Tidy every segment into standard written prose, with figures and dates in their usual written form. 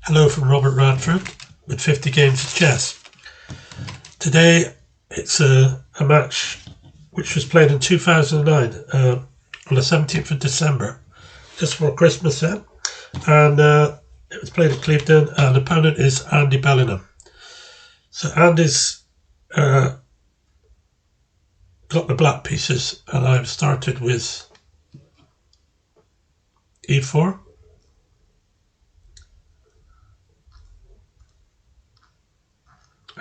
Hello from Robert Radford with 50 games of chess. Today it's a match which was played in 2009 on the 17th of December, just before Christmas then, and it was played at Clevedon, and the opponent is Andy Bellingham. So Andy's got the black pieces, and I've started with e4.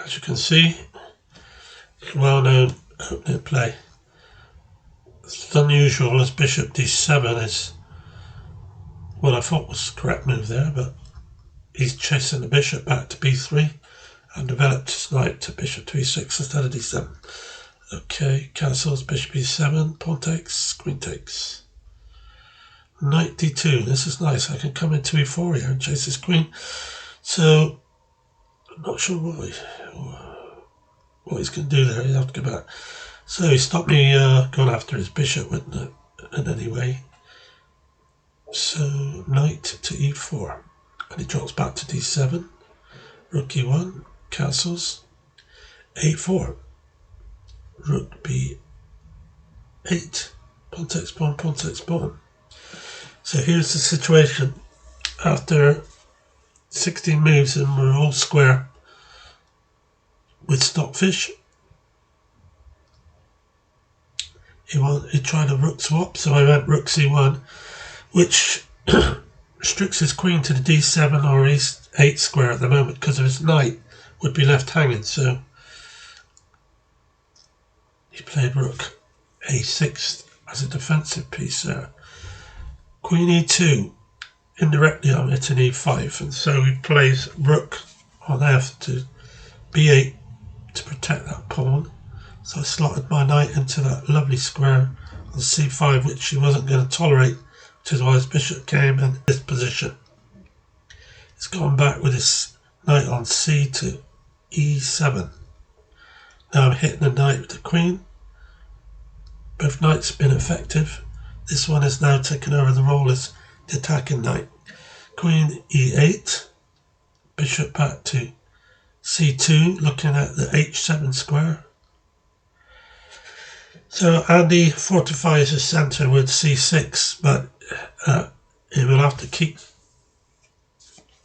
As you can see, well-known opening play. It's unusual as bishop d7 is what I thought was the correct move there, but he's chasing the bishop back to b3 and developed his knight to bishop to e6 instead of d7. Okay, castles, bishop e7, pawn takes, queen takes. Knight d2, this is nice. I can come into e4 here and chase this queen. So, I'm not sure what he's going to do there. He'll have to go back. So he stopped me going after his bishop in any way. So knight to e4, and he drops back to d7. Rook e1, castles, a4, rook b8, pawn takes pawn, pawn takes pawn. So here's the situation. After 16 moves and we're all square with stockfish, he tried a rook swap, so I went rook c1, which restricts his queen to the d7 or e8 square at the moment because of his knight would be left hanging. So he played rook a6 as a defensive piece there. Queen e2, indirectly I'm hitting e5, and so he plays rook on f to b8 to protect that pawn. So I slotted my knight into that lovely square on c5, which he wasn't going to tolerate, which is why his bishop came in this position. He's gone back with his knight on c to e7. Now I'm hitting the knight with the queen. Both knights have been effective. This one is now taking over the role as the attacking knight. Queen e8, bishop back to c2, looking at the h7 square. So Andy fortifies his centre with c6, but he will have to keep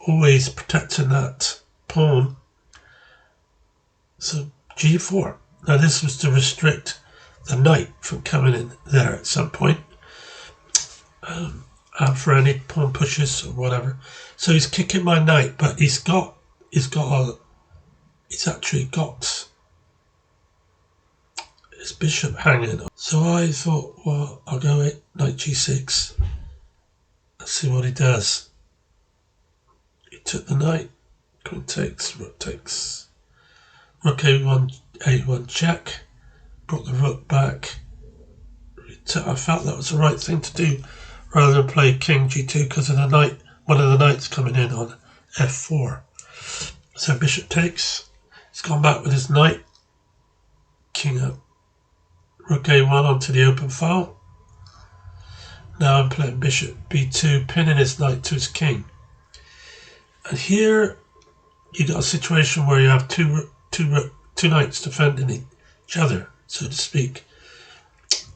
always protecting that pawn. So g4. Now this was to restrict the knight from coming in there at some point, for any pawn pushes or whatever. So he's kicking my knight, but he's actually got his bishop hanging. So I thought, well, I'll go knight g6. Let's see what he does. He took the knight. Queen takes, rook takes. Rook a1 check. Brought the rook back. I felt that was the right thing to do, rather than play king g2 because of the knight. One of the knights coming in on f4. So bishop takes. He's gone back with his knight. King up. Rook a1 onto the open file. Now I'm playing bishop b2, pinning his knight to his king. And here you got a situation where you have two knights defending each other, so to speak.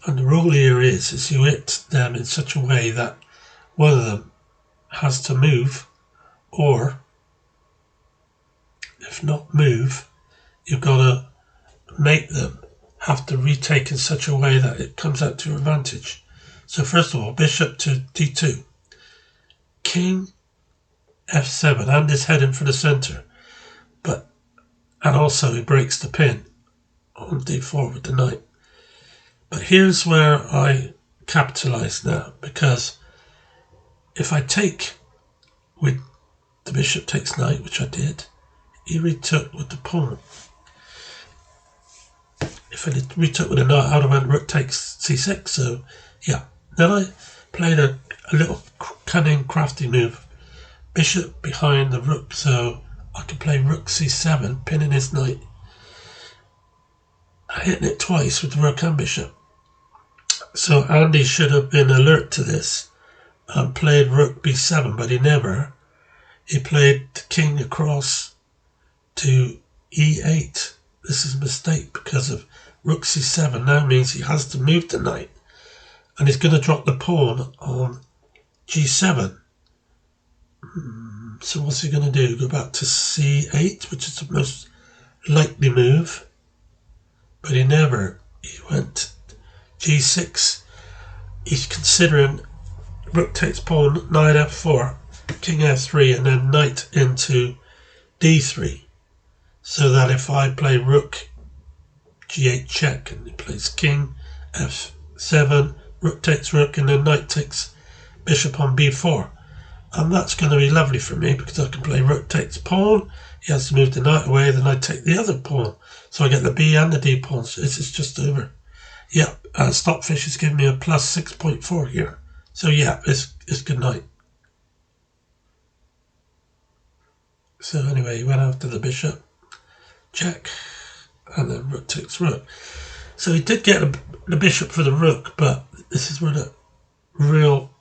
And the rule here is you hit them in such a way that one of them has to move, or if not move, you've got to make them have to retake in such a way that it comes out to your advantage. So first of all, bishop to d2, king f7, and is heading for the centre, and also he breaks the pin on d4 with the knight. But here's where I capitalise now, because if I take with the bishop takes knight, which I did, he retook with the pawn. If I retook with a knight, I'd have went rook takes c6. So yeah, then I played a little cunning, crafty move. Bishop behind the rook, so I could play rook c7, pinning his knight, hitting it twice with the rook and bishop. So Andy should have been alert to this and played rook b7, but he never. He played king across to e8. This is a mistake because of rook c7 now means he has to move the knight, and he's going to drop the pawn on g7. So what's he going to do? Go back to c8, which is the most likely move, but he never. He went g6. He's considering rook takes pawn, knight f4, king f3, and then knight into d3. So that if I play rook g8 check, and he plays king f7, rook takes rook, and then knight takes bishop on b4. And that's going to be lovely for me because I can play rook takes pawn. He has to move the knight away, then I take the other pawn. So I get the b and the d pawns. This is just over. Yeah, Stockfish is giving me a plus 6.4 here. So yeah, it's good night. So anyway, he went after the bishop. Check. And then rook takes rook. So he did get the bishop for the rook, but this is where the real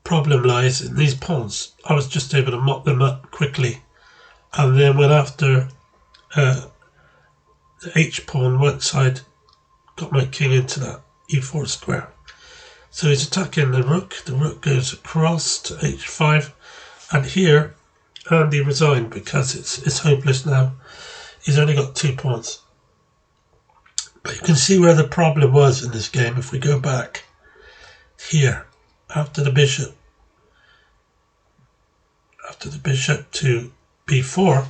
problem lies in these pawns. I was just able to mop them up quickly, and then went after the h pawn once I'd got my king into that e4 square. So he's attacking the rook. The rook goes across to h5, and here Andy resigned because it's hopeless now. He's only got 2 pawns. But you can see where the problem was in this game. If we go back here, after the bishop to b4,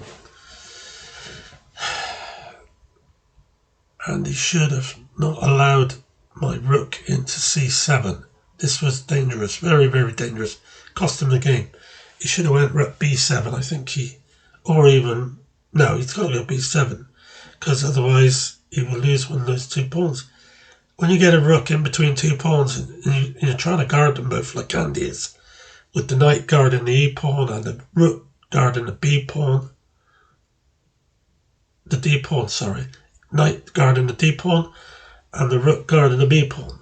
and he should have not allowed my rook into c7. This was dangerous, very, very dangerous. Cost him the game. He should have went rook b7, I think he's got to go b7, because otherwise he will lose one of those 2 pawns. When you get a rook in between 2 pawns and you're trying to guard them both like Andy is, with the knight guarding the e pawn and the rook guarding the b pawn, the d pawn, sorry, knight guarding the d pawn and the rook guarding the b pawn,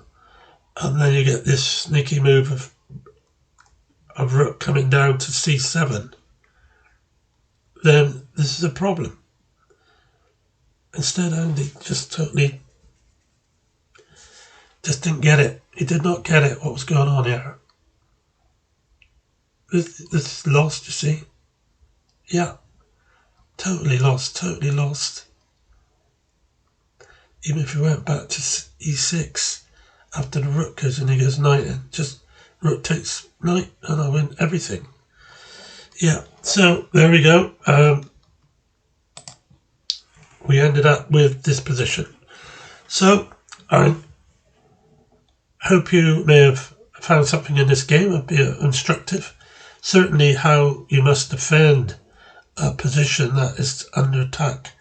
and then you get this sneaky move of rook coming down to c7, then this is a problem. Instead, Andy just didn't get it. He did not get it, what was going on here. This is lost, you see. Yeah. Totally lost. Even if he went back to e6 after the rook goes and he goes knight in, just rook takes knight and I win everything. Yeah, so there we go. We ended up with this position. So I hope you may have found something in this game a bit instructive. Certainly how you must defend a position that is under attack,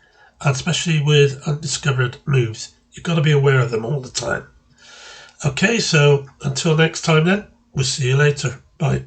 and especially with undiscovered moves. You've got to be aware of them all the time. Okay, so until next time then, we'll see you later. Bye.